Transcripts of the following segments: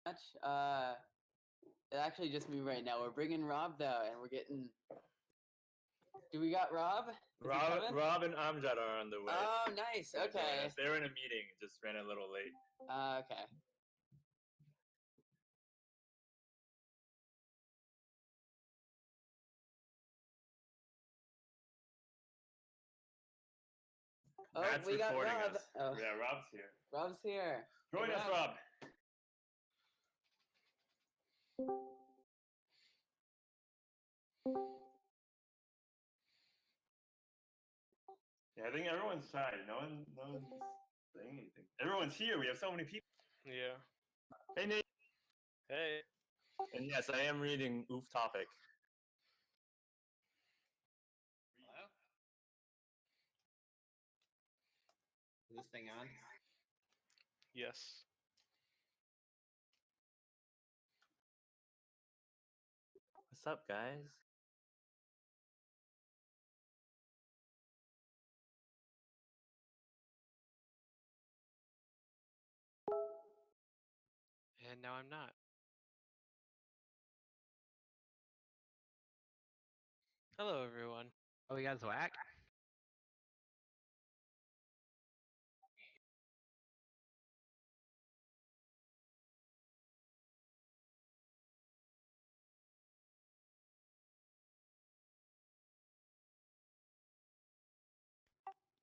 much. It's actually just me right now. We're bringing Rob though, and we're getting. Do we got Rob? Is he coming? Rob and Amjad are on the way. Oh, nice. Okay. They were in a meeting, just ran a little late. Okay. Oh, Matt's we got recording Rob. us. Oh. Yeah, Rob's here. Rob's here. Join us, Rob. Yeah, I think everyone's shy. No one's saying anything. Everyone's here. We have so many people. Yeah. Hey, Nate. Hey. And yes, I am reading Oof Topic. Hello? Is this thing on? Yes. What's up, guys? And now I'm not. Hello, everyone. Oh, you guys whack?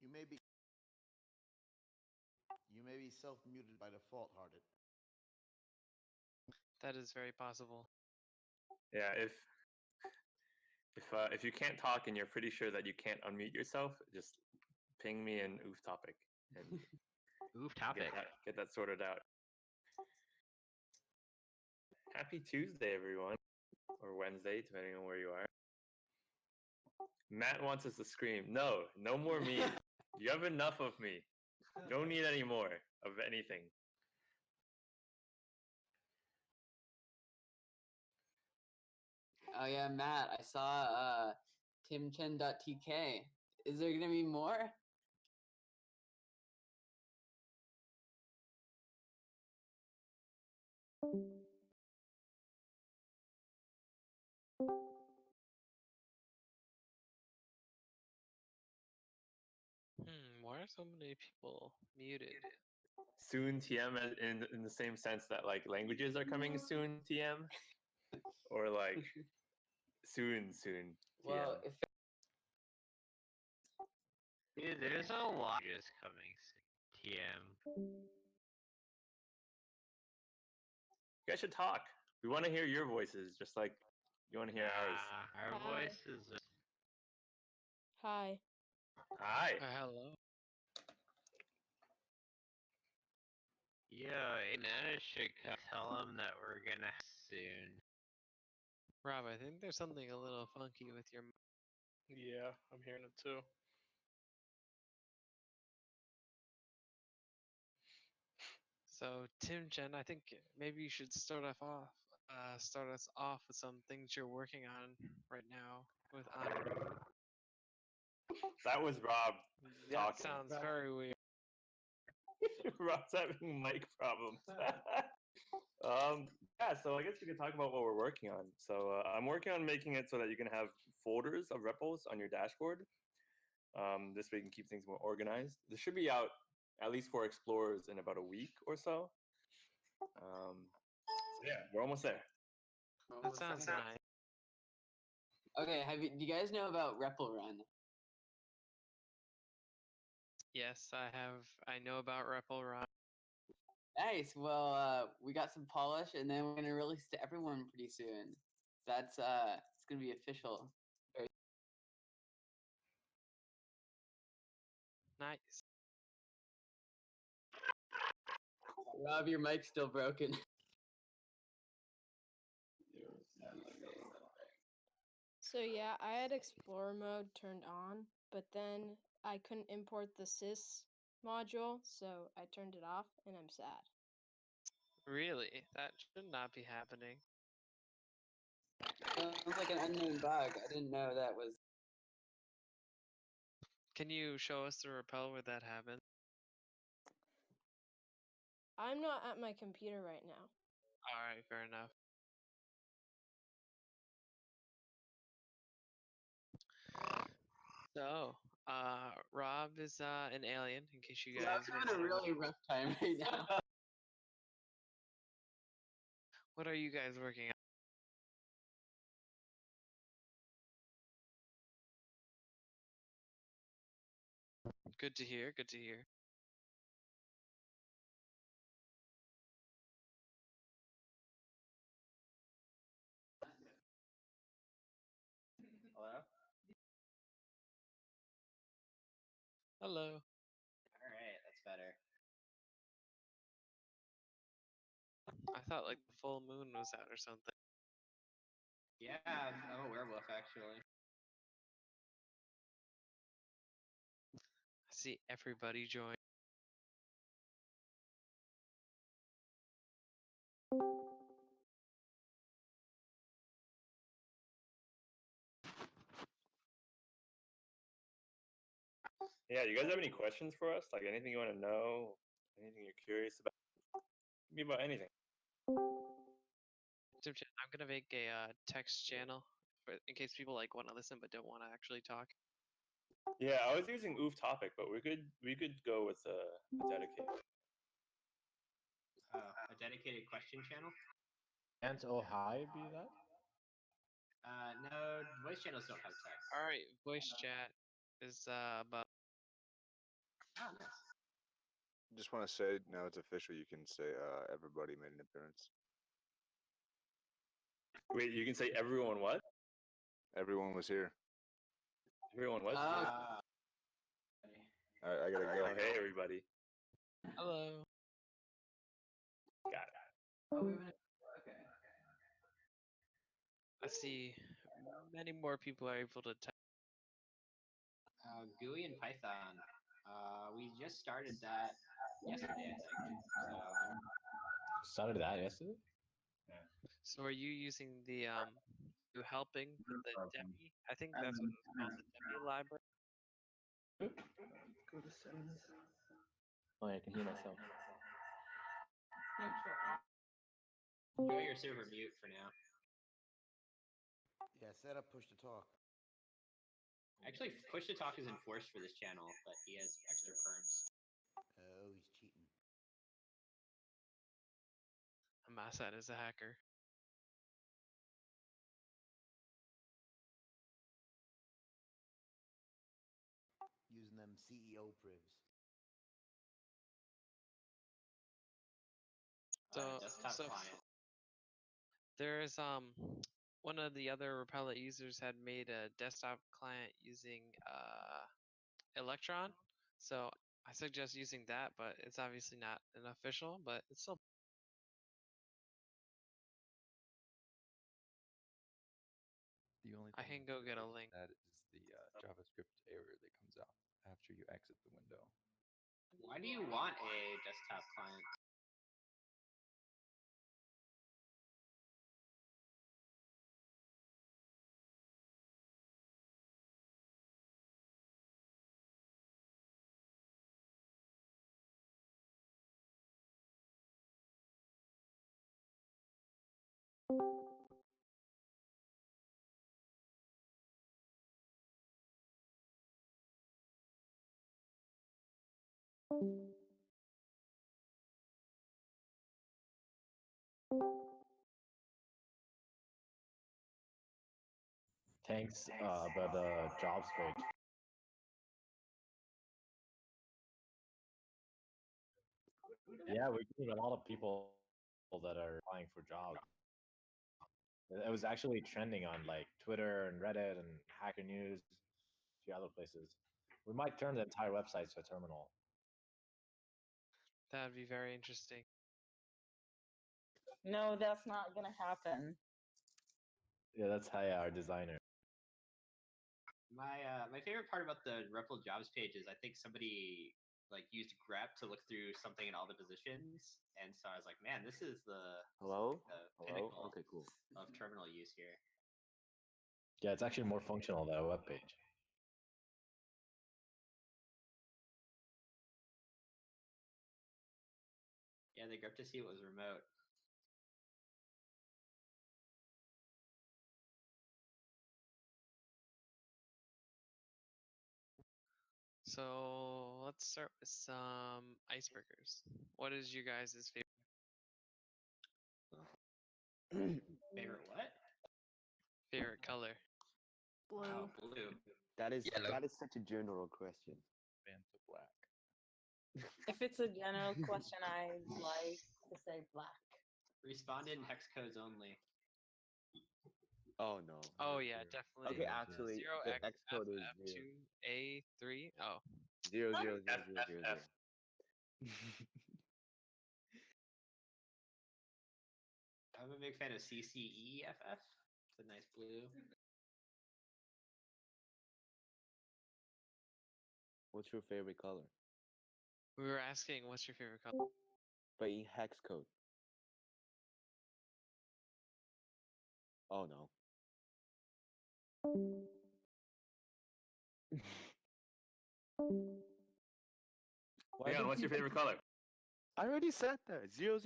You may be self-muted by default, Hearted. That is very possible. Yeah, if you can't talk and you're pretty sure that you can't unmute yourself, just ping me an Oof Topic and Oof topic. get that sorted out. Happy Tuesday, everyone, or Wednesday, depending on where you are. Matt wants us to scream. No more me. You have enough of me. Don't need any more of anything. Oh yeah, Matt. I saw timchen.tk. Is there gonna be more? Why are so many people muted? Soon TM in the same sense that like languages are coming soon TM, or like soon TM. Well, if Dude, there's a lot just coming. TM. You guys should talk. We want to hear your voices, just like you want to hear ours. Our voices. Hi. Hi. Hello. Yeah, Nana should tell them that we're gonna soon. Rob, I think there's something a little funky with your. Yeah, I'm hearing it too. So, Tim Chen, I think maybe you should start us off with some things you're working on right now with That was Rob That talking. sounds very weird. Rob's having mic problems. Yeah, so I guess we could talk about what we're working on. So I'm working on making it so that you can have folders of repos on your dashboard. This way you can keep things more organized. This should be out at least for explorers in about a week or so. So yeah, we're almost there. That sounds nice. Okay, do you guys know about Repl Run? Yes, I know about Repl.it. Nice. Well, we got some polish, and then we're gonna release to everyone pretty soon. That's it's gonna be official. Very Nice. Rob, your mic's still broken. So yeah, I had Explorer mode turned on, but then I couldn't import the sys module, so I turned it off, and I'm sad. Really? That should not be happening. Sounds like an unknown bug. I didn't know that was. Can you show us the repel where that happened? I'm not at my computer right now. All right, fair enough. So, Rob is an alien, in case you Yeah, guys I'm having a didn't know. really rough time right now. What are you guys working on? Good to hear. Good to hear. Hello? Hello. Alright, that's better. I thought like the full moon was out or something. Yeah, I'm a werewolf actually. I see everybody join. Yeah, you guys have any questions for us? Like anything you want to know? Anything you're curious about? Me about anything. I'm gonna make a text channel in case people like want to listen but don't want to actually talk. Yeah, I was using oof topic, but we could go with a dedicated. A dedicated question channel? Can't Ohio be that? No, voice channels don't have text. All right, voice chat is about. Oh, nice. Just want to say now it's official. You can say everybody made an appearance. Wait, you can say everyone what? Everyone was here. Everyone what? Uh, All right, I gotta Oh, go. hey everybody. Hello. Got it. Oh, we have okay. I see many more people are able to type. GUI and Python. We just started that yesterday, I think. So Started that yesterday? So are you using the you helping with the Demi? I think that's what it's called, the Demi library. Go to settings. Oh, yeah, I can hear myself. enjoy your server mute for now. Yeah, set up push to talk. Actually, push to talk is enforced for this channel, but he has extra perms. Oh, he's cheating. Amassad is a hacker. Using them CEO privs. So, Desktop so client. there's one of the other Repl.it users had made a desktop client using Electron. So I suggest using that, but it's obviously not an official, but it's still. The only I thing can go get a with link. that is the JavaScript error that comes out after you exit the window. Why do you want a desktop client? Thanks, about the jobs page. Yeah, we're getting a lot of people that are applying for jobs. It was actually trending on like Twitter and Reddit and Hacker News, a few other places. We might turn the entire website to a terminal. That would be very interesting. No, that's not gonna happen. Yeah, that's Haya, our designer. My favorite part about the Repl jobs page is I think somebody like used grep to look through something in all the positions, and so I was like, man, this is the Hello? pinnacle Okay, cool. of terminal use here. Yeah, it's actually more functional than a web page. Yeah, they grep to see it was remote. So let's start with some icebreakers. What is you guys' Favorite what? favorite color? Blue. Oh, blue. That is Yellow. such a general question. Fanta black. If it's a general question, I'd like to say black. Respond in hex codes only. Oh no. Oh yeah, definitely. Okay, actually, the X code is F2A3. Oh. 0. I'm a big fan of CCEFF. It's a nice blue. What's your favorite color? We were asking, what's your favorite color? But in hex code. Oh no. Leon, what's your favorite color? I already said that. 0.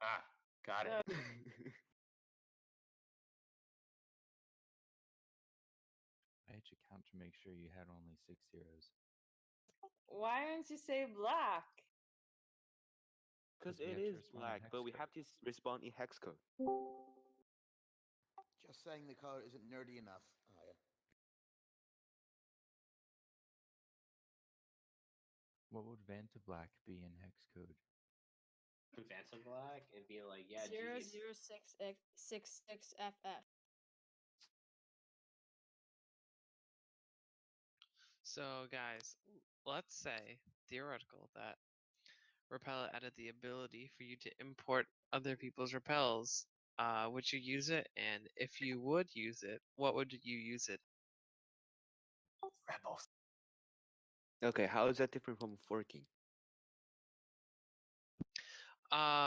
Ah, got it. I had to count to make sure you had only 6 zeros. Why don't you say black? Because we it have to is respond in black, hex but we code. have to respond in hex code. Just saying the color isn't nerdy enough. Oh, yeah. What would Vanta black be in hex code? Vanta black, it'd be like, yeah, 00666FF. So guys, let's say theoretical that Repl.it added the ability for you to import other people's repels. Would you use it? And if you would use it, what would you use it? Rebels. Okay, how is that different from forking?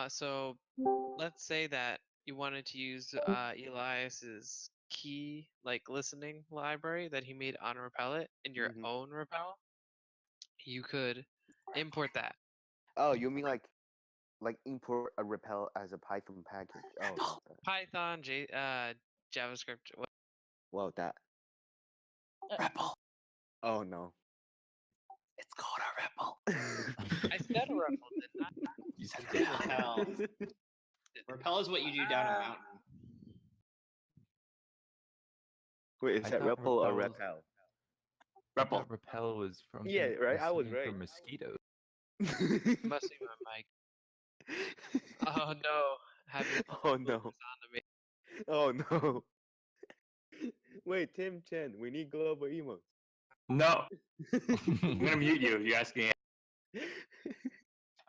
So let's say that you wanted to use Elias's key, like listening library that he made on Repl.it in your own repel. You could import that. Oh, you mean like import a repel as a Python package? Oh, okay. Python, JavaScript. Well, that. Repl. Oh no. It's called a Repl. I said a Repl, didn't I? You said Repel. Repel is what you do down a mountain. Wait, is that Repl or Repel? I thought Repel was from right. I was singing right. for mosquitoes. Must be my mic. Oh no. Oh no. Oh no. Wait, Tim Chen, we need global emotes. No. I'm gonna mute you if you ask me.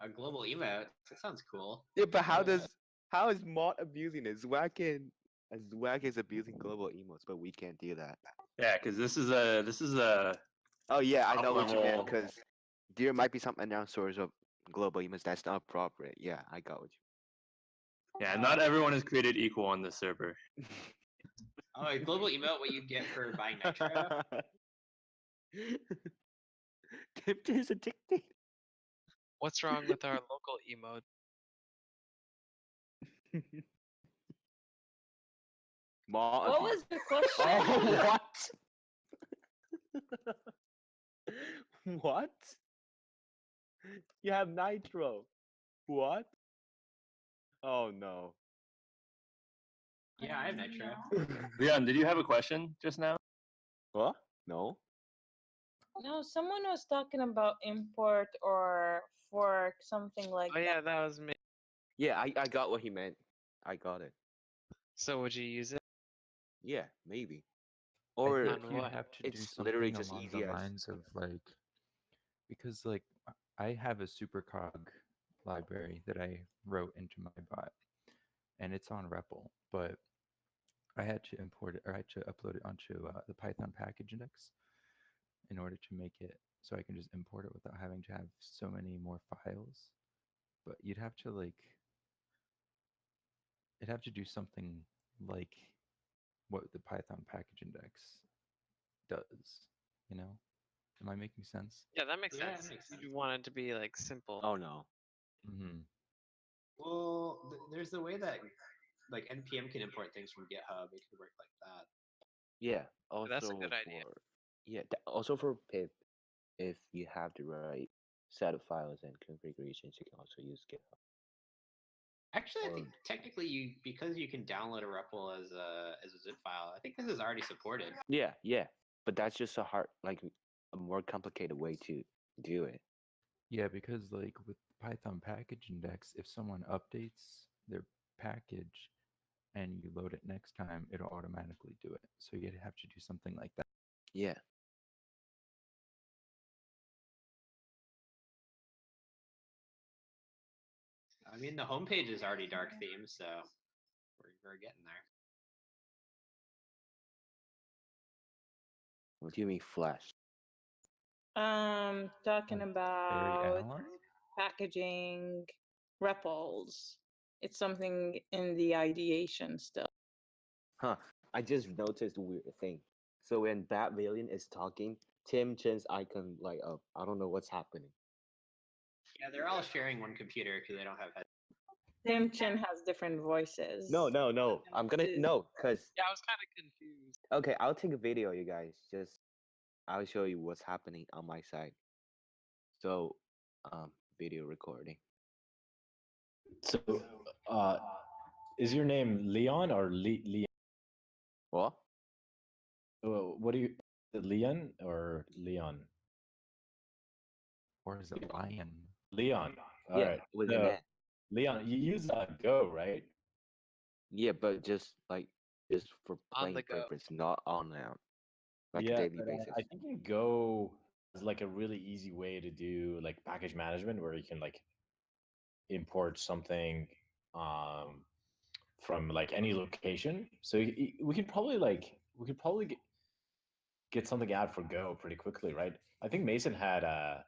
A global emote. That sounds cool. Yeah, but how is Mod abusing it? Zwag is abusing global emotes, but we can't do that. Yeah, because this is a. Oh yeah, I know what you meant. level- Because there might be some announcers of global emotes that's not appropriate. Yeah, I got what you. Yeah, not everyone is created equal on this server. Oh, a global emote, what you get for buying Nitro? Tim is addicted. What's wrong with our local emote? What was the question? Oh, what? What? You have Nitro. What? Oh no. Yeah, I have Nitro. Leon, did you have a question just now? What? No. No, someone was talking about import or fork, something like Oh that. yeah, that was me. Yeah, I got what he meant. I got it. So would you use it? Yeah, maybe. I Or think you'd have to do it's literally something just along easy the as lines of like, because like I have a supercog library that I wrote into my bot, and it's on REPL, but I had to import it, or I had to upload it onto the Python package index in order to make it so I can just import it without having to have so many more files. But you'd have to it'd have to do something like what the Python package index does, you know? Am I making sense? Yeah, that makes Yeah, sense. it makes sense. You want it to be like simple. Oh no. Mm-hmm. Well, there's the way that like NPM can import things from GitHub. It could work like that. Yeah. Also That's a good idea. Yeah. Also for pip, if you have the right set of files and configurations, you can also use GitHub. Actually, I think Or- technically because you can download a REPL as a zip file. I think this is already supported. Yeah, but that's just a more complicated way to do it. Yeah, because like with Python package index, if someone updates their package and you load it next time, it'll automatically do it. So you'd have to do something like that. Yeah. I mean, the homepage is already dark theme, so we're getting there. What do you mean Flash? Talking Like about Allen? packaging REPLs. It's something in the ideation still. Huh. I just noticed a weird thing. So when Bat Valiant is talking, Tim Chen's icon light up. I don't know what's happening. Yeah, they're all sharing one computer because they don't have headsets. Tim Chin has different voices. No. I'm gonna cause Yeah, I was kind of confused. okay, I'll take a video, you guys. I'll show you what's happening on my side. So, video recording. So, is your name Leon or Leon? What? What do you? Is it Leon or Leon? Or is it Lion? Leon. All Yeah, right. with So, an N. Leon, you use Go, right? Yeah, but just for On the playing go. purpose, not on like a Yeah, daily but basis. I think in Go is like a really easy way to do like package management where you can like import something from like any location. So we could probably get something out for Go pretty quickly, right? I think Mason had a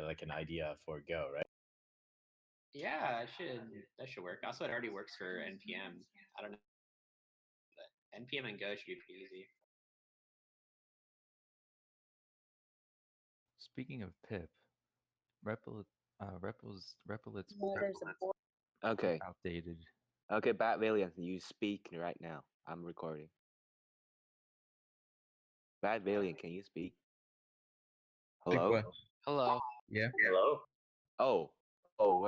like an idea for Go, right? Yeah, that should work. Also, it already works for NPM. I don't know, but NPM and Go should be pretty easy. Speaking of pip, Repl.it's There's a board. Okay. outdated. Okay, Bat Valiant, you speak right now. I'm recording. Bat Valiant, can you speak? Hello? Hello. Yeah. Hello. Oh,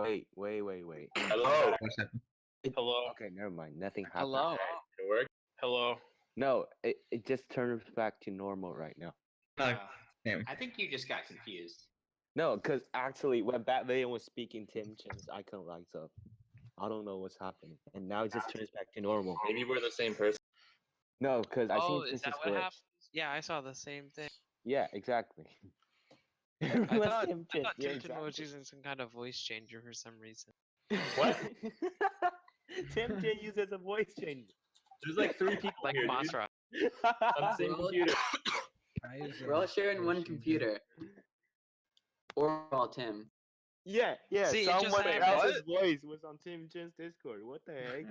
wait. Hello. What's happening? Hello. Okay, never mind. Nothing happened. Hello. It work? Hello. No, it just turns back to normal right now. No. Damn. I think you just got confused. No, because actually, when Bat Valiant was speaking, Tim Chen's icon lights up. I don't know what's happening. And now it just turns back to normal. Maybe we're the same person. No, because I Oh, think is it's that just what glitch. happened? Yeah, I saw the same thing. Yeah, exactly. I Everyone's thought Tim Chen. Yeah, Tim was exactly. using some kind of voice changer for some reason. What? Tim Chen uses a voice changer. There's like 3 people Like here, dude. Masra. On the same computer. We're all sharing one computer. Or all Tim. Yeah. See, it just Someone happened. else's voice was on Tim Chen's Discord. What the heck?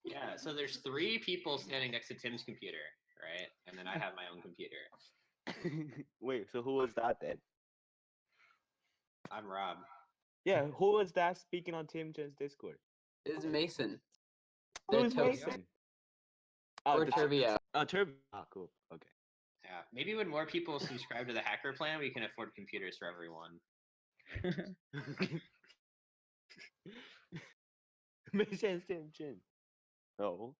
Yeah, so there's 3 people standing next to Tim's computer, right? And then I have my own computer. Wait, so who was that then? I'm Rob. Yeah, who was that speaking on Tim Chen's Discord? It's Mason. The Who's toast. Mason? Or Turbio. Oh, Turbio. Ah, cool. Okay. Yeah, maybe when more people subscribe to the hacker plan, we can afford computers for everyone. Mason's Tim Chen. Oh.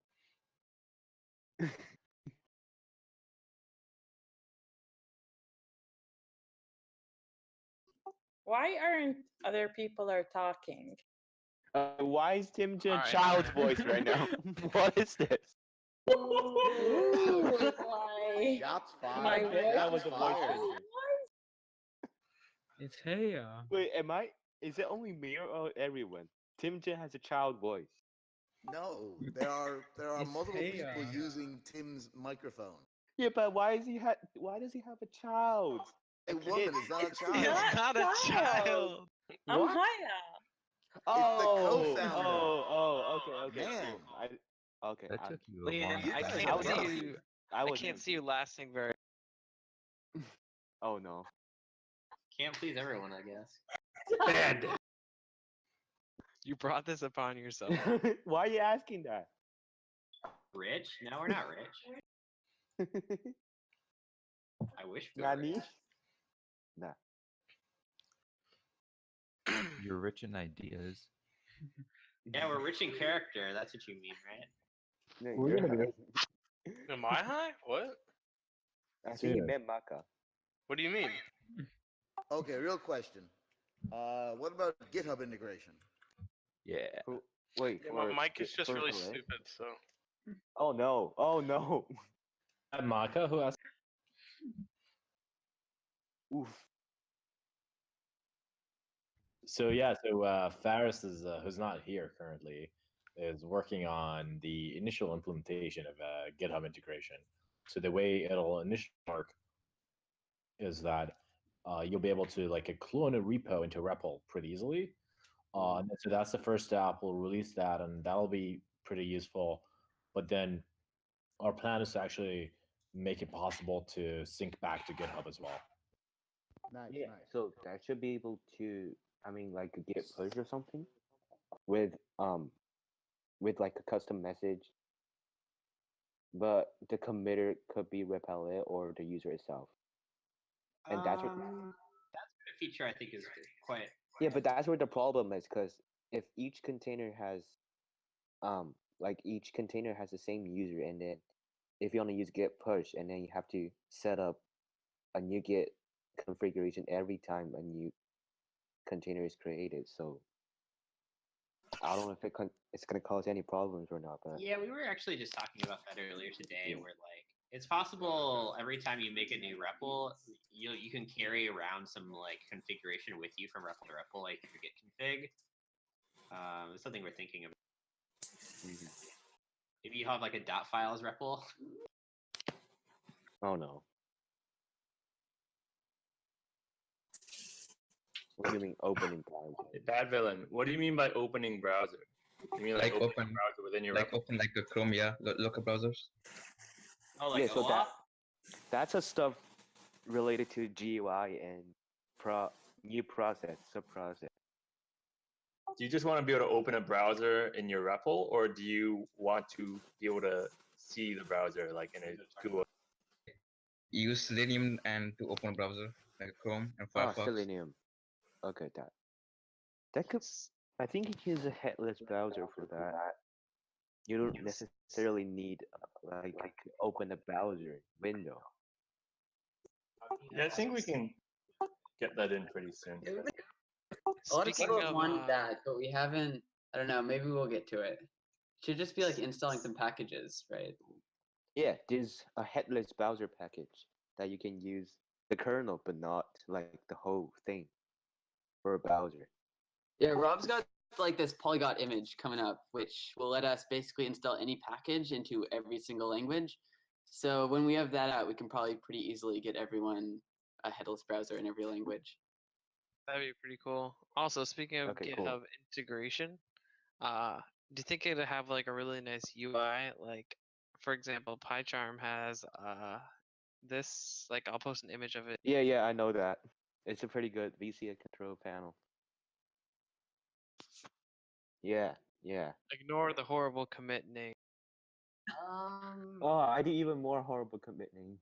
Why aren't other people are talking? Why is Tim Chen Alright. child's voice right now? What is this? Ooh, why? Shots My fired. voice That was Shots a voice fired. changer. It's hey. Wait, is it only me or everyone? Tim Chen has a child voice. No, there are It's multiple hey, people uh, using Tim's microphone. Yeah, but why does he have a child? A woman is not a child. It's not a child. I'm What? Haya. co-founder. Okay, Man. cool. Okay, That took you a Leon, long I time. can't was see honest. you. I I was can't see you lasting very. Oh no. Can't please everyone, I guess. Banned. You brought this upon yourself. Why are you asking that? Rich? No, we're not rich. I wish we were Nani? rich. Nah. You're rich in ideas. Yeah, we're rich in character. That's what you mean, right? No, We're you're gonna be high. Am I high? What? I think he Yeah. meant Maka. What do you mean? Okay, real question. What about GitHub integration? Yeah. Wait, Yeah, for my mic is just for really Hello? stupid, so. Oh no! Oh no! Maka, who asked? Oof. So yeah, Faris is who's not here currently, is working on the initial implementation of GitHub integration. So the way it'll initially work is that you'll be able to like clone a repo into REPL pretty easily. And so that's the first step. We'll release that, and that'll be pretty useful. But then our plan is to actually make it possible to sync back to GitHub as well. Nice, Yeah. nice. So that should be able to, I mean, like a Git push or something, with like a custom message. But the committer could be Repl.it or the user itself. And that's what. That's a feature I think is quite. Yeah, but that's where the problem is, because if each container has, like each container has the same user, and then if you want to use Git push, and then you have to set up a new Git configuration every time a new container is created. So I don't know if it's gonna cause any problems or not. But Yeah, we were actually just talking about that earlier today, Yeah. where like it's possible every time you make a new REPL, you can carry around some like configuration with you from REPL to REPL, like your Git config. It's something we're thinking about. Maybe you have like a .files REPL. oh no. What do you mean opening browser? Bad villain. What do you mean by opening browser? You mean like Like opening open, a browser within your like REPL? open like a Chrome, yeah, local browsers. Oh, like Yeah, so OAuth? that's a stuff related to GUI and new process, sub-process. Do you just want to be able to open a browser in your REPL, or do you want to be able to see the browser like in a Google? Use Selenium and to open a browser like Chrome and Firefox. Selenium. Okay, that could. I think you can use a headless browser for that. You don't necessarily need like to open a browser window. Yeah, I think we can get that in pretty soon. A lot of people have wanted that, but we haven't. I don't know. Maybe we'll get to it. Should just be like installing some packages, right? Yeah, there's a headless browser package that you can use the kernel, but not like the whole thing for a browser. Yeah, Rob's got like this polyglot image coming up, which will let us basically install any package into every single language. So when we have that out, we can probably pretty easily get everyone a headless browser in every language. That'd be pretty cool. Also, speaking of Okay, GitHub cool. integration, do you think it'd have like a really nice UI? Like, for example, PyCharm has this. Like, I'll post an image of it. Yeah, I know that. It's a pretty good VCA control panel. Yeah. Ignore the horrible commit name. Oh, I do even more horrible commit name.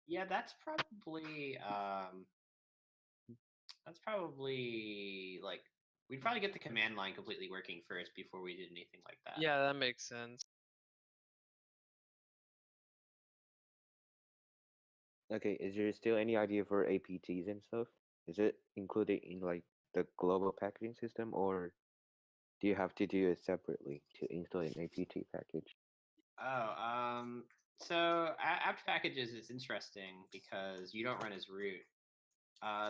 Yeah, that's probably like we'd probably get the command line completely working first before we did anything like that. Yeah, that makes sense. Okay, is there still any idea for APTs and stuff? Is it included in like the global packaging system, or do you have to do it separately to install an APT package? Oh, so apt packages is interesting because you don't run as root.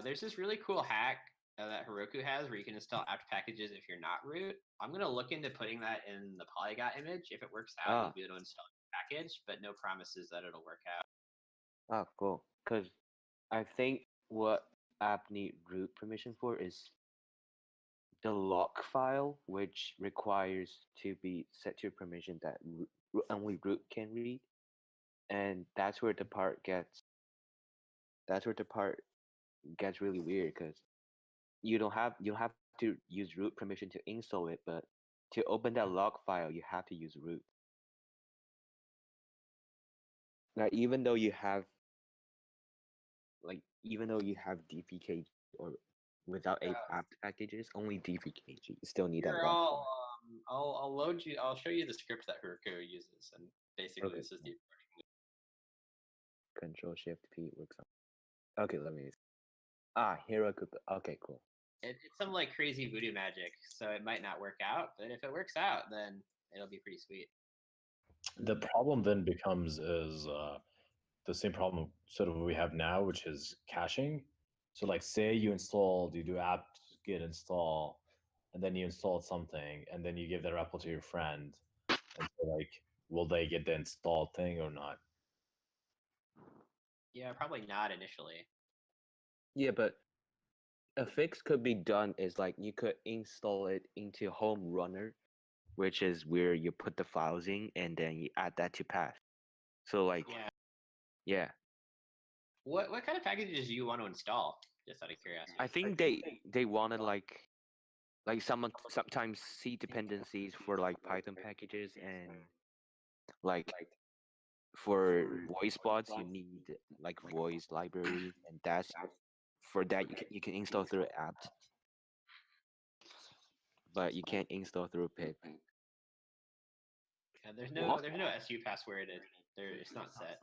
There's this really cool hack that Heroku has where you can install apt packages if you're not root. I'm gonna look into putting that in the polyglot image. If it works out, you'll be able to install a package, but no promises that it'll work out. Oh, cool. Because I think what app need root permission for is the lock file, which requires to be set to a permission that only root can read, and that's where the part gets really weird because you don't have to use root permission to install it, but to open that log file you have to use root. Like even though you have even though you have DPKG or without apt packages, only DPKG. You still need that Here, one. I'll load you. I'll show you the script that Heroku uses, and basically Okay. this is the. Control Shift P works on. Okay, let me. Heroku. Okay, cool. It's some like crazy voodoo magic, so it might not work out. But if it works out, then it'll be pretty sweet. The problem then becomes is the same problem sort of we have now, which is caching. So like say you do apt get install, and then you install something, and then you give the REPL to your friend, and so like, will they get the installed thing or not? Yeah, probably not initially. Yeah, but a fix could be done is like you could install it into home runner, which is where you put the files in and then you add that to path. So like yeah. What kind of packages do you want to install? Just out of curiosity. I think they wanted like sometimes C dependencies for like Python packages, and like for voice bots you need like voice library, and that's for that you can install through apt, but you can't install through pip. Yeah, there's no SU password. It's not set.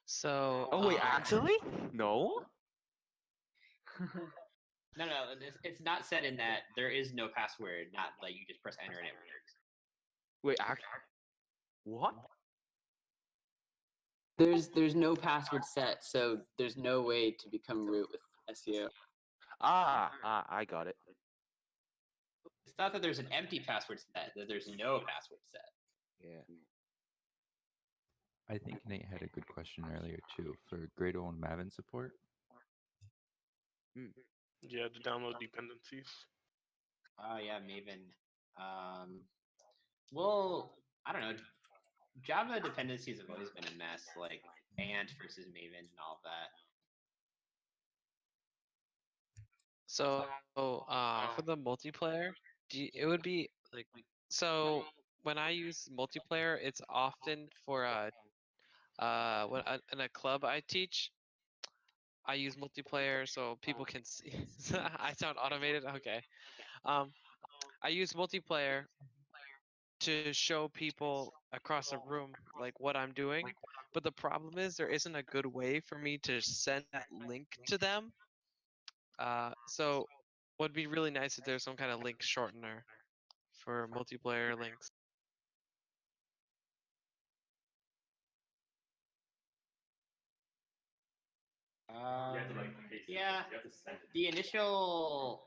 So. Oh wait, actually no. No, it's not set in that there is no password. Not like you just press enter and it works. Wait, what? There's no password set, so there's no way to become root with SEO. I got it. It's not that there's an empty password set, that there's no password set. Yeah. I think Nate had a good question earlier too for Gradle and Maven support. Yeah, to download dependencies. Oh yeah, Maven. Well, I don't know. Java dependencies have always been a mess, like Ant versus Maven and all of that. So, for the multiplayer, it would be like, so when I use multiplayer, it's often for in a club I teach, I use multiplayer so people can see. I sound automated. Okay. I use multiplayer to show people across a room like what I'm doing, but the problem is there isn't a good way for me to send that link to them. So would be really nice if there's some kind of link shortener for multiplayer links. Yeah, the initial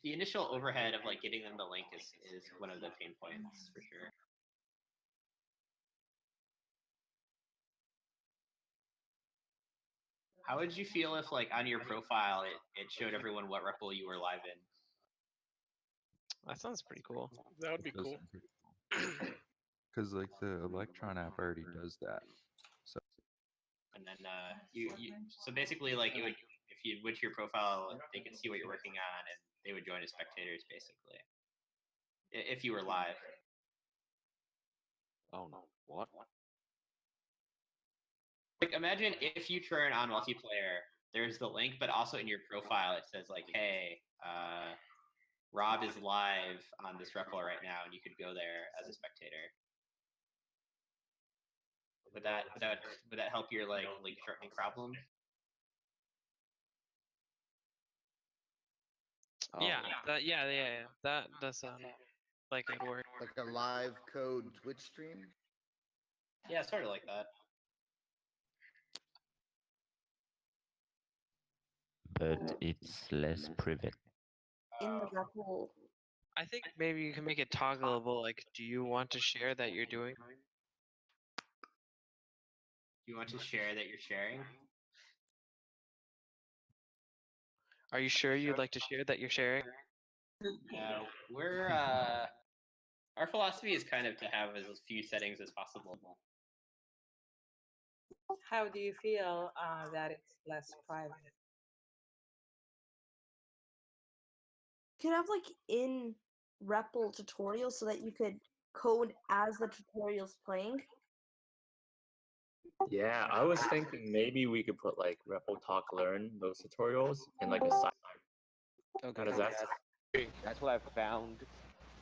the initial overhead of like getting them the link is one of the pain points for sure. How would you feel if like on your profile it showed everyone what REPL you were live in? That sounds pretty cool. That would be cool. Because like the Electron app already does that. So. And then you so basically like it would, if you went to your profile, they could see what you're working on and they would join as spectators basically. If you were live. Oh no, what? Like imagine if you turn on multiplayer, there's the link, but also in your profile it says like, hey, Rob is live on this REPL right now, and you could go there as a spectator. Would that help your like link shortening problem? Oh. Yeah. That does sound like it would work. Like a live code Twitch stream? Yeah, sort of like that. But it's less private. In the REPL. I think maybe you can make it toggleable. Like, do you want to share that you're doing? You want to share that you're sharing? Are you sure you'd like to share that you're sharing? We're our philosophy is kind of to have as few settings as possible. How do you feel that it's less private? You could have like in REPL tutorials so that you could code as the tutorial's playing. Yeah, I was thinking maybe we could put like Repl Talk Learn those tutorials in like a side. Okay, How does that that's what I found.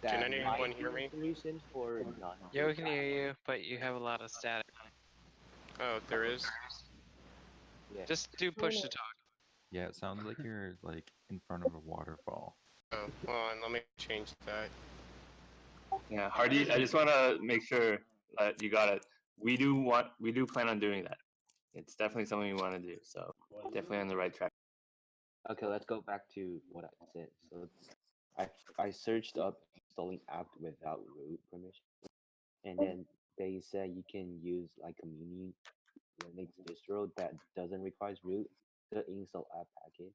Can That anyone might hear be me? a solution for non. Yeah, we can hear you, but you have a lot of static. Oh, there is. Yeah. Just do push to talk. Yeah, it sounds like you're like in front of a waterfall. Oh, hold on, let me change that. Yeah, Hardy, I just want to make sure that you got it. We do plan on doing that. It's definitely something we want to do. So definitely on the right track. Okay, let's go back to what I said. So I searched up installing app without root permission, and then they said you can use like a mini Linux distro that doesn't require root to install app package,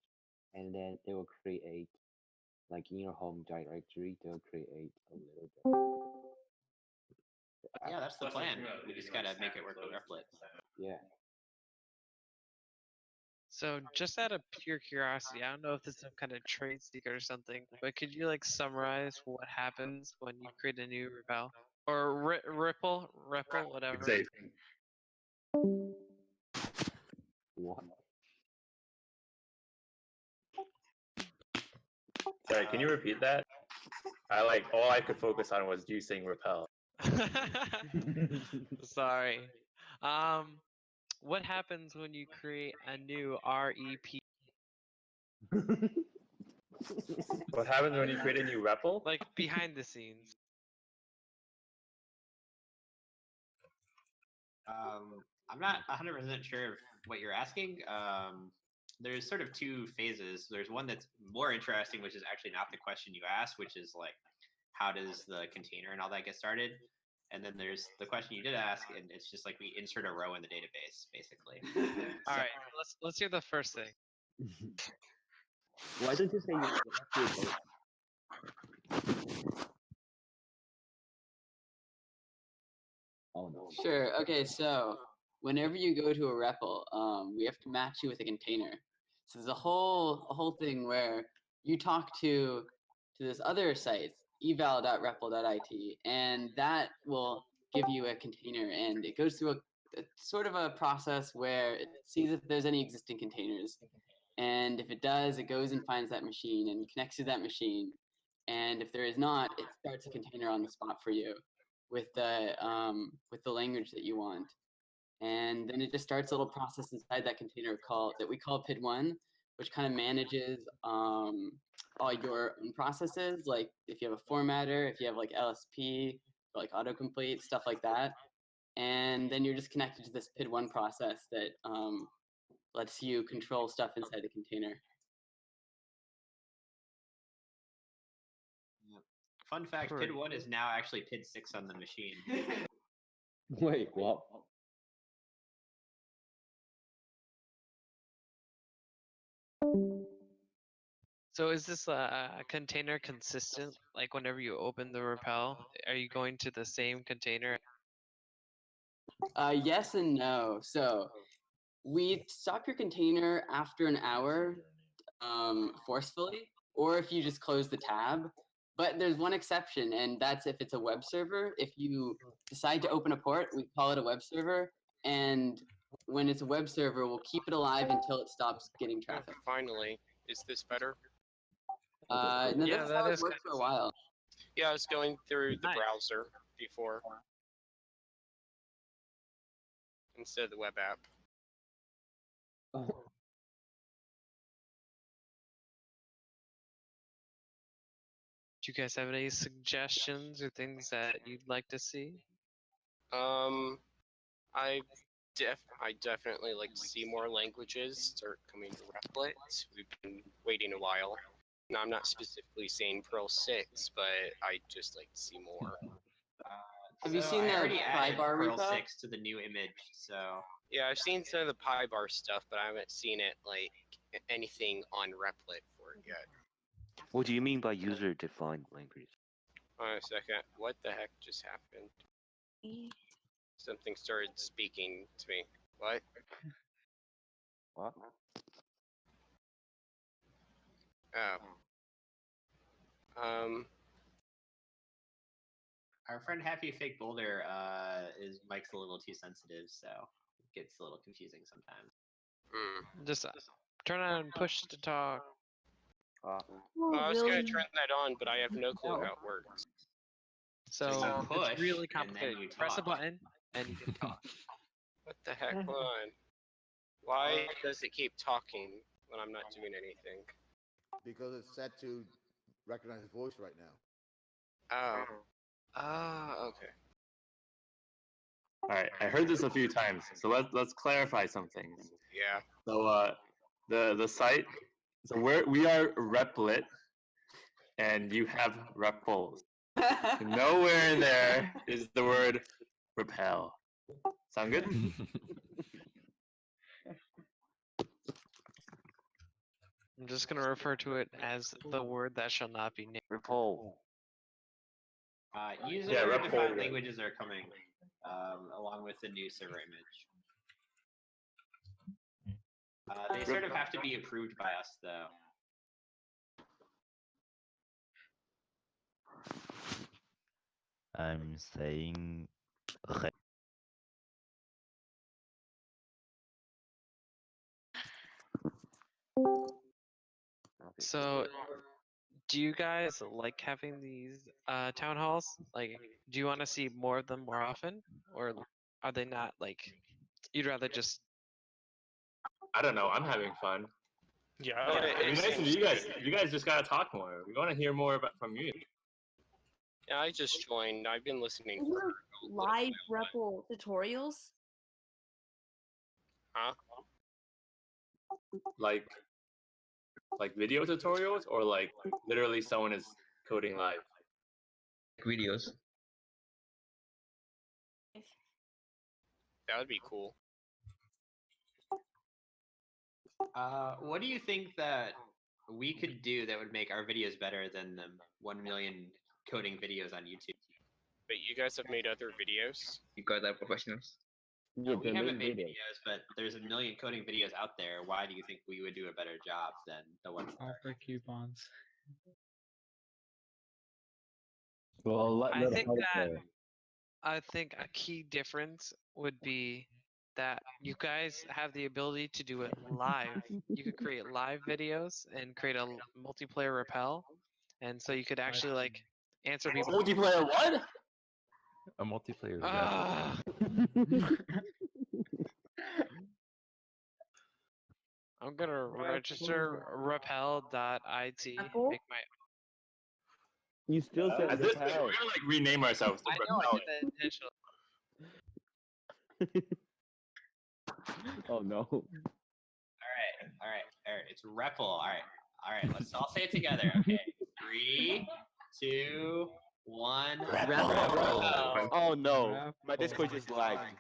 and then they will create like in your home directory they'll create a little bit. Yeah, that's the plan. We just gotta make it work with Repl.it. Yeah. So just out of pure curiosity, I don't know if this is some kind of trade secret or something, but could you like summarize what happens when you create a new Repel or Repl, whatever? Say. What? Sorry, can you repeat that? I like all I could focus on was you saying repel. Sorry. What happens when you create a new REP? What happens when you create a new REPL? Like behind the scenes. I'm not 100% sure of what you're asking. There's sort of two phases. There's one that's more interesting, which is actually not the question you asked, which is like, how does the container and all that get started? And then there's the question you did ask, and it's just like we insert a row in the database, basically. All right, let's hear the first thing. Why don't you say you both? Oh no. Sure. Okay, so whenever you go to a REPL, we have to match you with a container. So there's a whole thing where you talk to this other site, eval.repl.it, and that will give you a container, and it goes through a sort of a process where it sees if there's any existing containers, and if it does, it goes and finds that machine and connects to that machine, and if there is not, it starts a container on the spot for you with the language that you want, and then it just starts a little process inside that container that we call PID1, which kind of manages all your own processes, like if you have a formatter, if you have like LSP, or like autocomplete, stuff like that, and then you're just connected to this PID1 process that lets you control stuff inside the container. Fun fact, PID1 is now actually PID6 on the machine. Wait, what? So is this a container consistent? Like whenever you open the Repel, are you going to the same container? Yes and no. So we stop your container after an hour forcefully, or if you just close the tab. But there's one exception, and that's if it's a web server. If you decide to open a port, we call it a web server, and when it's a web server, we'll keep it alive until it stops getting traffic. Finally, is this better? No, Yeah, that's that how it is worked for a while. Yeah, I was going through the Nice. browser before instead of the web app. Oh. Do you guys have any suggestions or things that you'd like to see? I definitely like to see more languages start coming to Repl.it. We've been waiting a while. Now, I'm not specifically saying Perl 6, but I just like to see more. Have you So seen I the already added PyBar Perl repo? 6 to the new image, so Yeah, I've seen some of the PyBar stuff, but I haven't seen it like anything on Repl.it for it yet. What do you mean by user-defined language? On a second, what the heck just happened? Something started speaking to me. What? What? Oh. our friend Happy Fake Boulder, his mic's a little too sensitive, so gets a little confusing sometimes. Just turn on push to talk. Well, I was gonna turn that on, but I have no clue how it works. So you push, it's really and then complicated. you Press a talk. button and you can talk. What the heck? Hold on. Why does it keep talking when I'm not doing anything? Because it's set to recognize voice right now. Oh. Ah, okay. All right, I heard this a few times, so let's clarify some things. Yeah. So the site, so we are Repl.it, and you have Repls. Nowhere in there is the word repel. Sound good? I'm just gonna refer to it as the word that shall not be named. Repul. User-defined languages are coming, along with the new server image. They sort of have to be approved by us, though. I'm saying So, do you guys like having these town halls? Like, do you want to see more of them more often, or are they not like? You'd rather just. I don't know. I'm having fun. Yeah, It'd be nice if you guys. You guys just gotta talk more. We want to hear more from you. Yeah, I just joined. I've been listening Are for there live Repl tutorials? Huh? Like video tutorials, or like literally someone is coding live. Videos. That would be cool. What do you think that we could do that would make our videos better than the 1 million coding videos on YouTube? But you guys have made other videos? Because they're professionals. No, we haven't made videos, but there's a million coding videos out there. Why do you think we would do a better job than the ones that Offer coupons. Well, I think a key difference would be that you guys have the ability to do it live. You could create live videos and create a multiplayer repel, and so you could actually like answer people. Multiplayer what? A multiplayer. Ah. I'm gonna register repel.it. Make my. You still said At this point, repel. we're gonna like rename ourselves to I know Repel. I did that intentionally. Oh no. All right. It's Repl. All right. Let's all say it together. Okay. 3, 2, 1. Repl. Oh no. My Discord just lagged.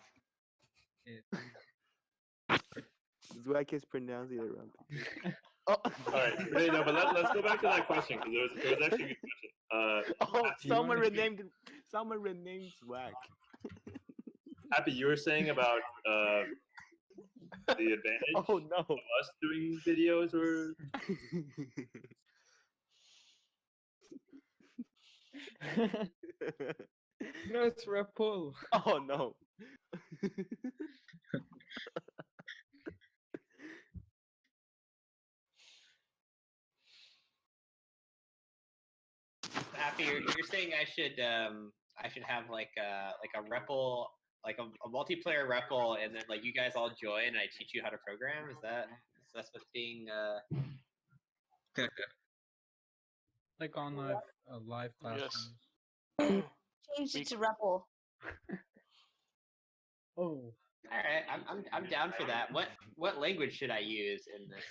Zwak is pronouncing it wrong. All right, wait, no, but let's go back to that question because there was actually a good question. Someone renamed Zwak. Happy, you were saying about the advantage of us doing videos, or No, it's Repul. Oh no. Happy, you're saying I should have like a Repl, like a multiplayer Repl, and then like you guys all join and I teach you how to program. Is that's what's being Like on live classrooms. Change it to Repl. Oh. All right, I'm down for that. What language should I use in this?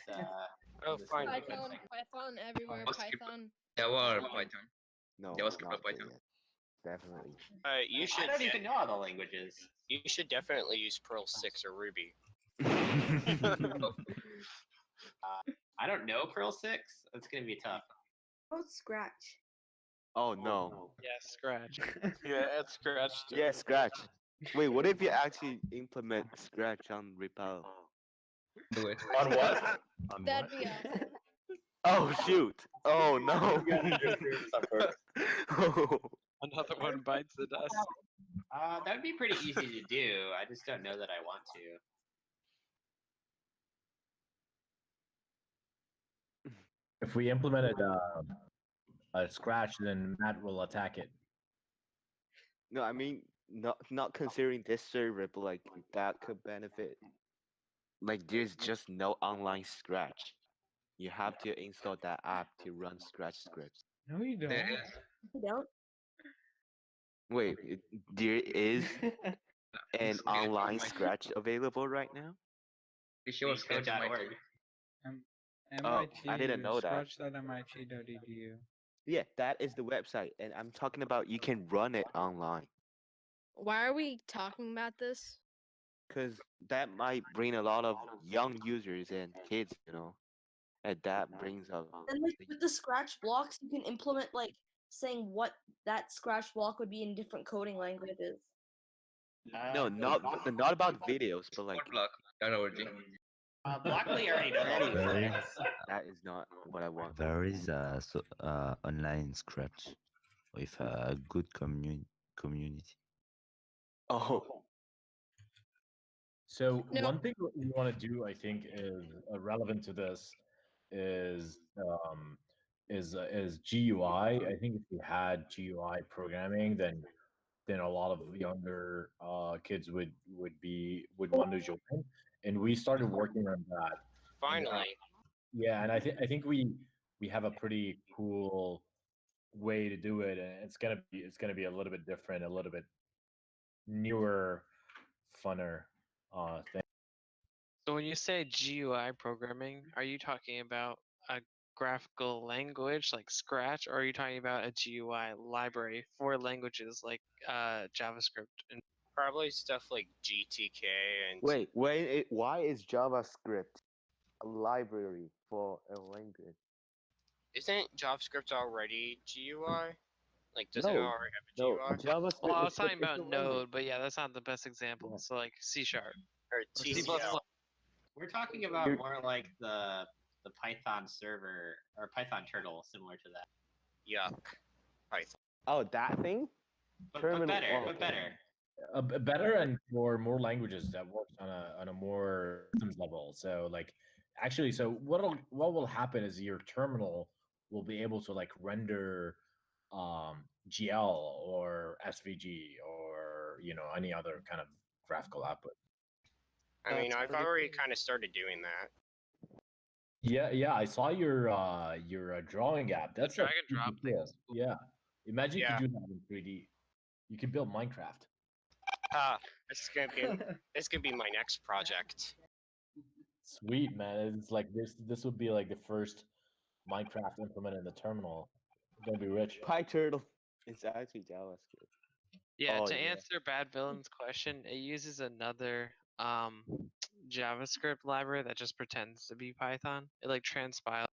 Fine. Python everywhere. Python. Java or Python. No, JavaScript or not Python. yet. Definitely. You should. I don't even know all the languages. You should definitely use Perl 6 or Ruby. I don't know Perl 6. It's gonna be tough. Oh, Scratch. Oh no. Yeah, Scratch. Yeah, it's Scratch. Yeah, Scratch. Wait, what if you actually implement Scratch on Repel? Do it. on what? That'd be awesome. Oh shoot! Oh no! Another one bites the dust. That would be pretty easy to do. I just don't know that I want to. If we implemented a Scratch, then Matt will attack it. No, I mean not considering this server, but like that could benefit. Like there's just no online Scratch. You have to install that app to run Scratch scripts. No, you don't. You don't. Wait, there is an online Scratch available right now? Sure, Scratch might. Code.org. Oh, I didn't know that. Scratch.mit.edu. Yeah, that is the website, and I'm talking about you can run it online. Why are we talking about this? Because that might bring a lot of young users and kids, and that brings up. And like with the Scratch blocks, you can implement like saying what that Scratch block would be in different coding languages. No, not about videos, but like. Block.org. Blockly already does all these There things. is That is not what I want. there is a online Scratch with a good community. Oh. So No. one thing that we want to do, I think, is relevant to this is GUI. I think if we had GUI programming, then a lot of younger kids would want to join, and we started working on that. Finally. Yeah, and I think we have a pretty cool way to do it, and it's gonna be a little bit different, a little bit newer, funner thing. So when you say GUI programming, are you talking about a graphical language like Scratch, or are you talking about a GUI library for languages like JavaScript? And Probably stuff like GTK and. Wait, why is JavaScript a library for a language? Isn't JavaScript already GUI? Like, doesn't it No, already have a no, GUI? JavaScript. well, I was talking it's a about language. Node, but yeah, that's not the best example. Yeah. So like C#. Or C++. TCL. We're talking about more like the Python server or Python turtle, similar to that. Yuck. Python. Oh, that thing? But Terminal- better, oh, but better. Better and for more languages that works on a more systems level. So like actually, so what will happen is your terminal will be able to like render GL or SVG or any other kind of graphical output. I mean, I've pretty already cool. kind of started doing that. Yeah, I saw your drawing app. That's drag like and drop super cool. things. Yeah, imagine Yeah. you could do that in 3D. You could build Minecraft. It's gonna be my next project. Sweet, man. It's like this would be like the first Minecraft implemented in the terminal. It's gonna be rich. PyTurtle. It's actually JavaScript. Yeah, Oh, to yeah. answer Bad Villain's question, it uses another JavaScript library that just pretends to be Python. It like transpiles.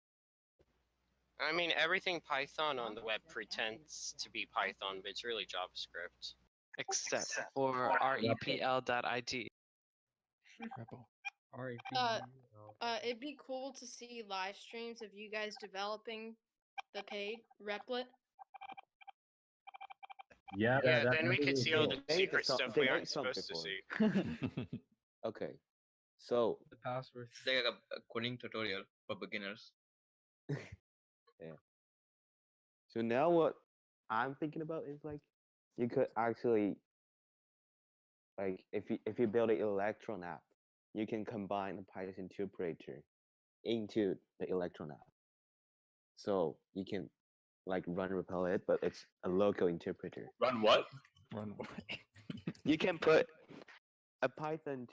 I mean, everything Python on the web pretends to be Python, but it's really JavaScript. Except for repl.it. It'd be cool to see live streams of you guys developing the paid Repl.it. Yeah, Then we could see all the They secret some- stuff they we made aren't something supposed to for see. Okay, so The password. It's like a coding tutorial for beginners. yeah. So now what I'm thinking about is like you could actually like if you build an Electron app, you can combine the Python interpreter into the Electron app. So you can like run Repl.it, but it's a local interpreter. Run what? Run what? You can put a Python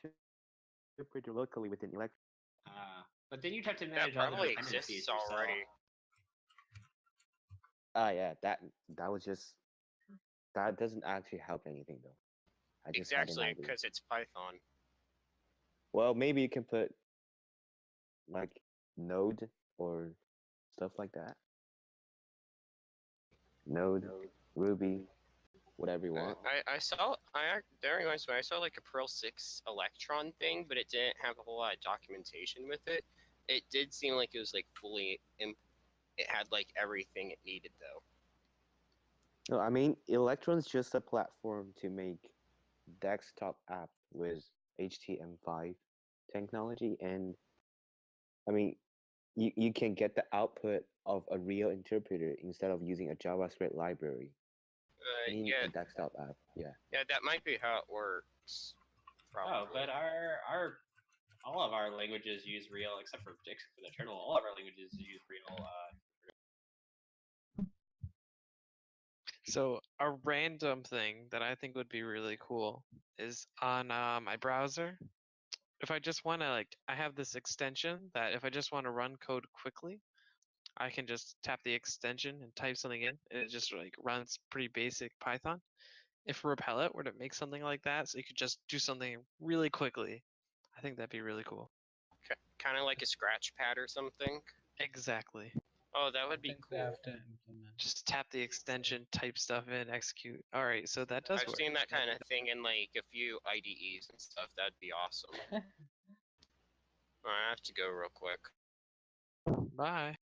interpreter locally within Electron. But then you'd have to That manage all the probably dependencies exists yourself. already. Yeah, that was just that doesn't actually help anything though. I just had an Exactly, idea. because it's Python. Well, maybe you can put like Node or stuff like that. Node, Ruby, whatever you want. That reminds me, I saw like a Perl 6 Electron thing, but it didn't have a whole lot of documentation with it. It did seem like it was like it had like everything it needed though. No, I mean Electron's just a platform to make desktop app with HTML5 technology, and I mean you can get the output of a real interpreter instead of using a JavaScript library in Yeah, a desktop app. Yeah. yeah, that might be how it works. Probably. Oh, but our all of our languages use real, except for the terminal. All of our languages use real. So a random thing that I think would be really cool is on my browser. If I just want to I have this extension that if I just want to run code quickly, I can just tap the extension and type something in, and it just runs pretty basic Python. If Repl.it were to make something like that, so you could just do something really quickly, I think that'd be really cool. Kind of like a scratch pad or something. Exactly. Oh, that would be cool. Just tap the extension, type stuff in, execute. All right, so that does I've work. seen that kind of thing in like a few IDEs and stuff. That'd be awesome. I have to go real quick. Bye.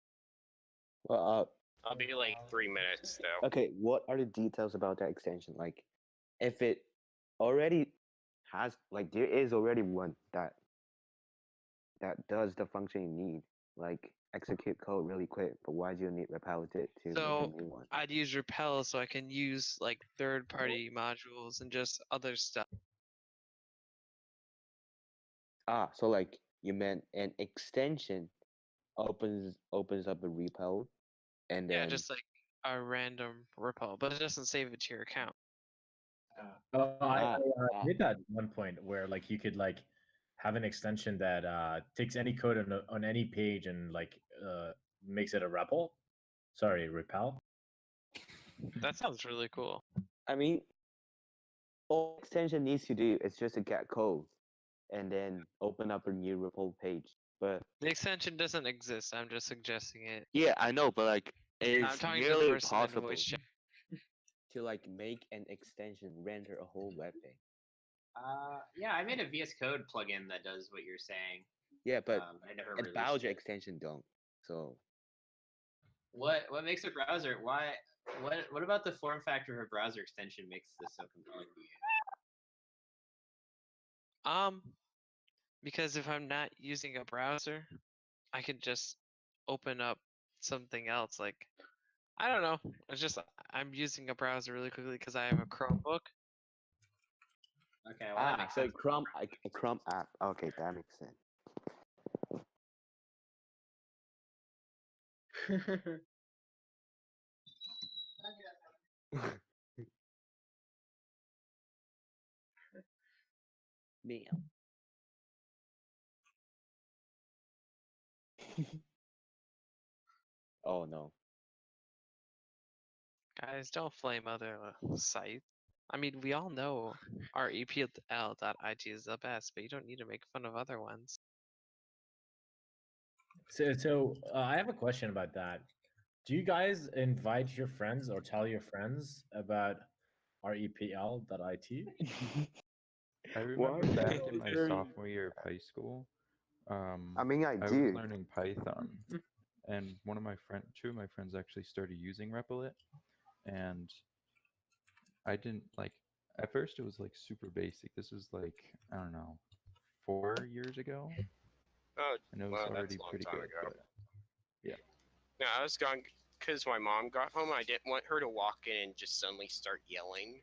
Well, I'll be like 3 minutes though. okay, what are the details about that extension? Like, if it already has, like, there is already one that does the function you need, like execute code really quick. But why do you need Repl.it to make a So new one? I'd use Repl so I can use third-party modules and just other stuff. Ah, so like you meant an extension opens up a repo, and Yeah, then just a random Repl, but it doesn't save it to your account. I did that at one point where you could have an extension that takes any code on any page and makes it a REPL. Sorry, Repl. That sounds really cool. I mean, all extension needs to do is just to get code, and then open up a new Repl page. But the extension doesn't exist. I'm just suggesting it. yeah, I know, but I'm it's talking to the nearly person in impossible voice chat. to make an extension render a whole web page. Yeah, I made a VS Code plugin that does what you're saying. Yeah, but I never a released browser it. extension don't. So What makes a browser? What about the form factor of a browser extension makes this so compelling to you? Because if I'm not using a browser, I could just open up something else. I don't know. It's just I'm using a browser really quickly because I have a Chromebook. Okay, well that makes so sense. a Chrome app. Okay, that makes sense. Damn. Oh no. Guys, don't flame other sites. I mean, we all know Repl.it is the best, but you don't need to make fun of other ones. So I have a question about that. Do you guys invite your friends or tell your friends about Repl.it? I remember back in my sophomore year of high school, I mean, I was do. learning Python, and two of my friends actually started using Repl.it, and I didn't at first it was super basic. This was I don't know, 4 years ago, Oh, and it was well, already that's a long pretty time good. ago. But yeah. No, I was gone because my mom got home. I didn't want her to walk in and just suddenly start yelling.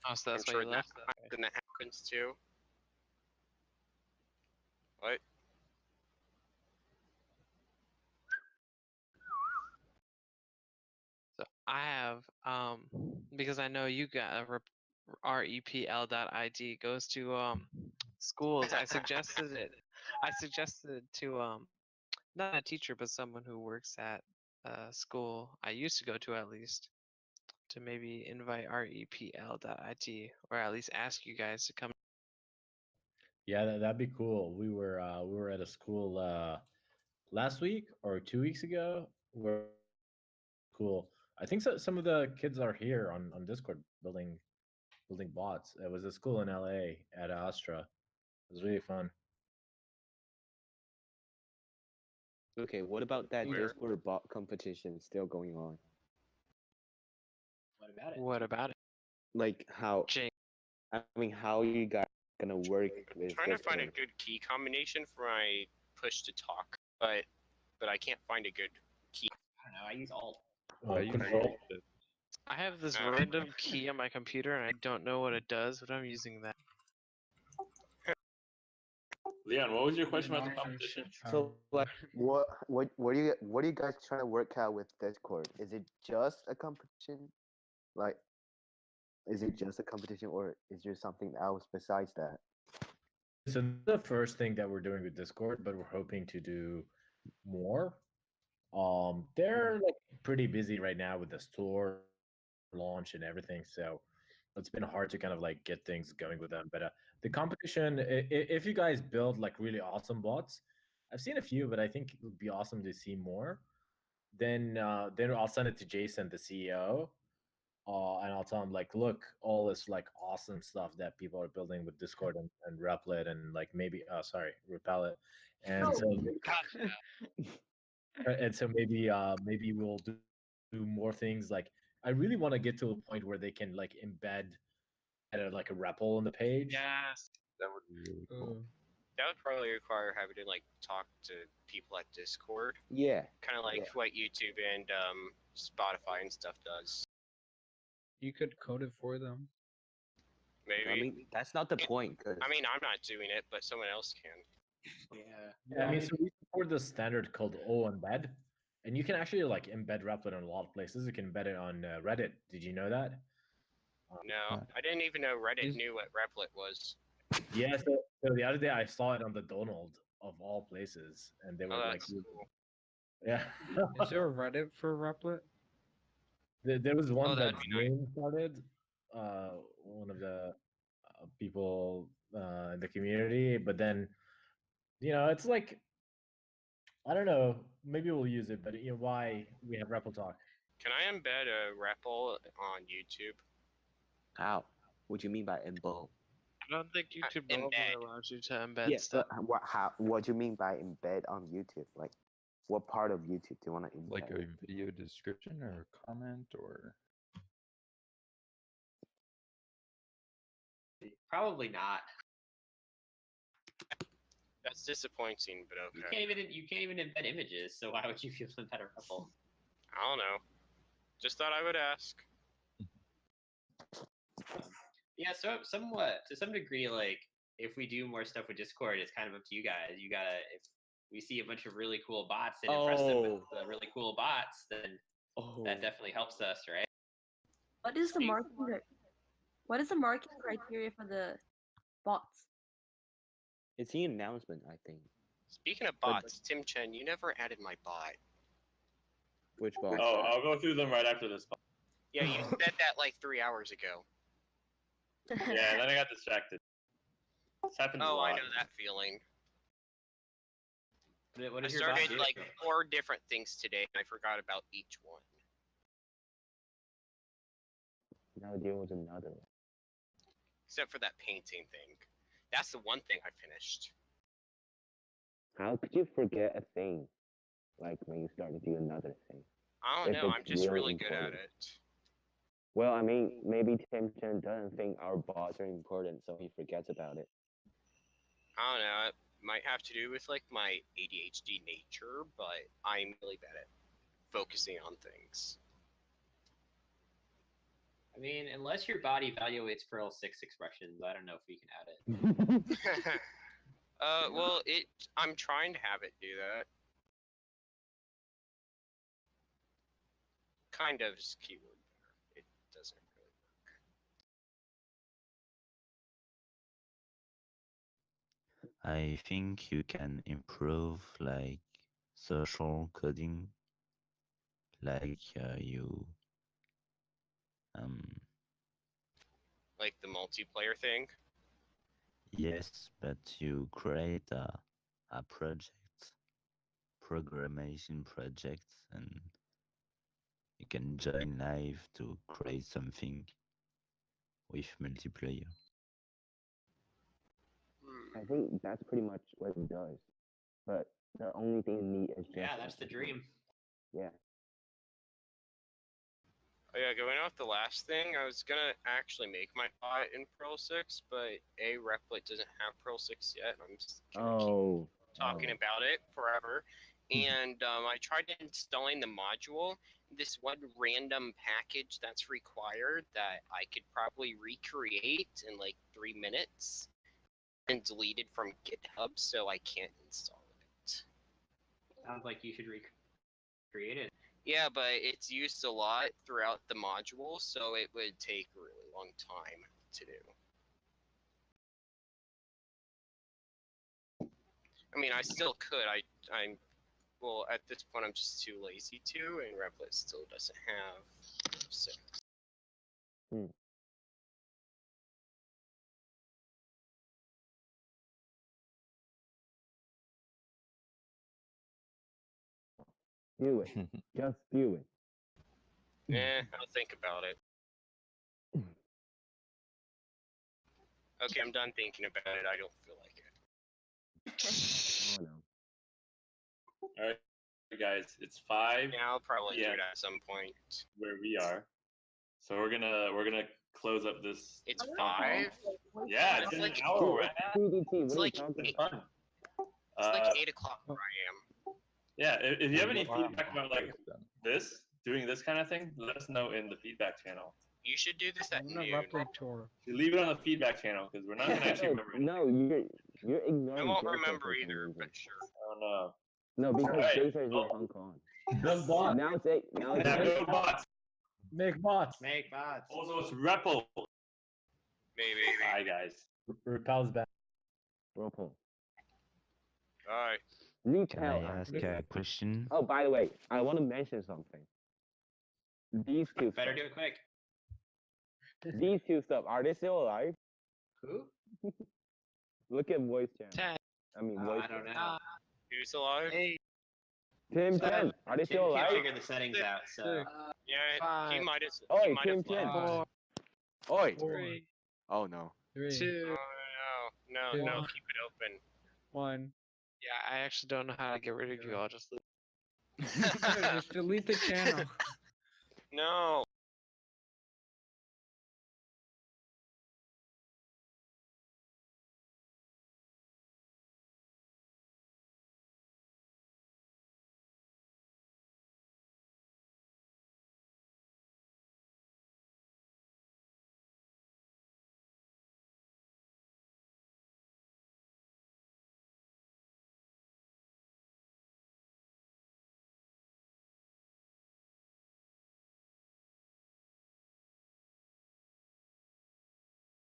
Oh, so that's I'm why sure you left? that happens too. What? So I have because I know you got a Repl.it goes to schools. I suggested it. I suggested to not a teacher but someone who works at school I used to go to at least to maybe invite Repl.it or at least ask you guys to come. Yeah, that'd be cool. We were at a school last week or 2 weeks ago. Where cool. I think some of the kids are here on Discord building bots. It was a school in LA at Astra. It was really fun. Okay, what about that Where? Discord bot competition still going on? What about it? What about it? Like how? I mean, how you guys gonna work with Trying to find a Discord? good key combination for my push to talk, but I can't find a good key. I don't know. I use Alt. I use Control. Alt. I have this random key on my computer and I don't know what it does, but I'm using that. Leon, what was your question about the competition? So, like, what do you guys trying to work out with Discord? Is it just a competition? Like, is it just a competition, or is there something else besides that? So the first thing that we're doing with Discord, but we're hoping to do more. They're like pretty busy right now with the store launch and everything, so it's been hard to kind of like get things going with them. But the competition, if you guys build like really awesome bots, I've seen a few, but I think it would be awesome to see more. Then I'll send it to Jason, the CEO, and I'll tell him like, look, all this like awesome stuff that people are building with Discord and Repl.it and like maybe Repl.it, and so and so maybe we'll do more things. Like I really want to get to a point where they can like embed like a REPL on the page. Yes. That would be really cool. That would probably require having to like talk to people at Discord. Yeah. Kind of like what YouTube and Spotify and stuff does. You could code it for them. Maybe. I mean, that's not the point. I mean, I'm not doing it, but someone else can. Yeah, I mean, so we support the standard called O embed, and you can actually like embed Repl.it in a lot of places. You can embed it on Reddit. Did you know that? No, I didn't even know Reddit knew what Repl.it was. Yeah, so the other day I saw it on the Donald of all places, and they were like, that's cool. yeah. Is there a Reddit for Repl.it? There was one that that'd be nice. Jane started, one of the people in the community, but then, it's like, I don't know, maybe we'll use it, but why we have Repl Talk? Can I embed a REPL on YouTube? How? What do you mean by embed? I don't think YouTube normally allows you to embed Yeah, stuff. but what do you mean by embed on YouTube? Like, what part of YouTube do you want to embed? Like a video description or a comment or? Probably not. That's disappointing, but okay. You can't even embed images, so why would you feel some better REPL? I don't know. Just thought I would ask. Yeah, so somewhat to some degree, like if we do more stuff with Discord, it's kind of up to you guys. You gotta if we see a bunch of really cool bots and impress them with the really cool bots, then that definitely helps us, right? What is the marking criteria for the bots? It's the announcement, I think. Speaking of bots, Tim Chen, you never added my bot. Which bot? Oh, I'll go through them right after this. Yeah, you said that like 3 hours ago. Yeah, then I got distracted. This happens a lot. I know that feeling. What I does your bot started do? like 4 different things today, and I forgot about each one. Now there was another one. Except for that painting thing. That's the one thing I finished. How could you forget a thing? Like when you start to do another thing. I don't If know, it's I'm just really good important. at it. Well, I mean, maybe Tim Chen doesn't think our bots are important, so he forgets about it. I don't know, it might have to do with like my ADHD nature, but I'm really bad at focusing on things. I mean, unless your bot evaluates Perl 6 expressions, I don't know if we can add it. Well, I'm trying to have it do that. Kind of is keyword better. It doesn't really work. I think you can improve like social coding, like you Like the multiplayer thing. yes, but you create a project, programmation project, and you can join live to create something with multiplayer. I think that's pretty much what it does. But the only thing you need is just Yeah, that's the dream. Yeah. Oh yeah, going off the last thing, I was gonna actually make my bot in Perl 6, but Repl.it doesn't have Perl 6 yet. I'm just gonna keep talking about it forever, and I tried installing the module. This one random package that's required that I could probably recreate in like 3 minutes and deleted from GitHub, so I can't install it. Sounds like you should recreate it. Yeah, but it's used a lot throughout the module, so it would take a really long time to do. I mean, I still could. I'm well, at this point, I'm just too lazy to, and Repl.it still doesn't have 6. Do it. Just do it. I'll think about it. Okay, I'm done thinking about it. I don't feel like it. Oh no. All right, guys, it's 5. Yeah, I'll probably do p.m. it at some point. where we are. So we're gonna close up this. It's this town hall. 5. Yeah, it's It's been like an hour already. it's like Fun. it's like 8 o'clock where I am. Yeah, if you have any feedback about like this, doing this kind of thing, let us know in the feedback channel. You should do this at noon. You leave it on the feedback channel because we're not gonna actually remember. No, you're ignoring. I won't Jason remember for some either, reason. but sure. Oh no. No, because Alright. Jason is in Hong Kong. Build bots. Now it's eight. Now it's Yeah, eight. build bots. Make bots. Make bots. Also, it's Repl. Maybe. Hi guys. Repel's back. Repl. Alright. New Can I tell. ask a question? Oh, by the way, I want to mention something. These two. Better stuff, do it quick. These two stuff. Are they still alive? Who? Look at voice channel. 10. I mean, voice. I don't know. Who's alive? 8. Tim 10. Are they still Tim can't alive? figure the settings out, so. Yeah, he 5. might have. Oi, he might Tim have 10. left. 4. Oi. 3. Oh no. 2. No, Two. keep it open. 1. Yeah, I actually don't know how to get rid of you. I'll just leave. Just delete the channel. No.